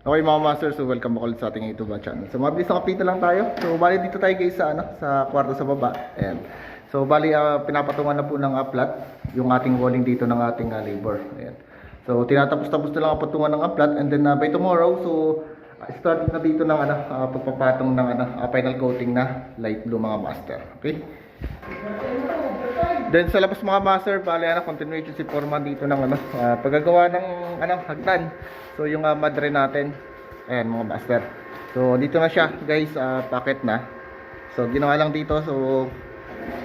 Okay mga master, so welcome back ulit sa ating YouTube channel. So mabilis na kapito lang tayo. So bali dito tayo guys sa kwarto sa baba. Ayan. So bali pinapatungan na po ng uplat yung ating walling dito ng ating labor. Ayan. So tinatapos-tapos na lang ang patungan ng uplat, and then by tomorrow, so start na dito ng pagpapatong ng final coating na light blue mga master. Okay? Then sa labas mga master, bali continuation si Foreman dito ng paggagawa ng hagdan. So yung madre natin, ayan mga master. So dito na siya guys, packet na. So ginawa lang dito, so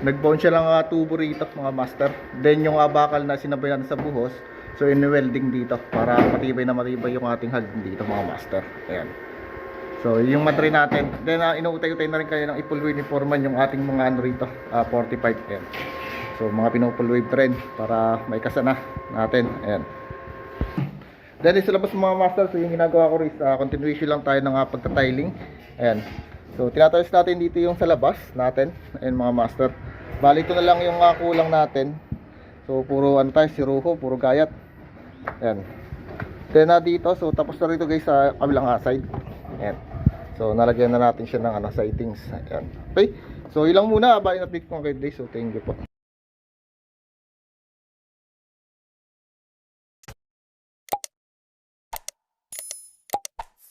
nag-bone siya lang tubo rito mga master. Then yung bakal na sinabay natin sa buhos, so in-welding dito para matibay yung ating hagdan dito mga master. Ayan. So yung madre natin, then inuutay-utay na rin kayo ng i-full wave ni Foreman yung ating mga rito, 45. Ayan. So mga pinupull wave trend para may kasana natin. Ayan. Then sa labas mga master, so yung ginagawa ko rin continuation lang tayo ng pagta-tiling. Ayan. So tinatayos natin dito yung sa labas natin. Ayan mga master. Bali ito na lang yung kulang natin. So puro tayo, siruho, puro gayat. Ayan. Then dito, so tapos na rito guys sa kabilang side. Ayan. So nalagyan na natin siya ng sightings. Ayan. Okay. So ilang muna, bali na-update ko kayo guys. So thank you po.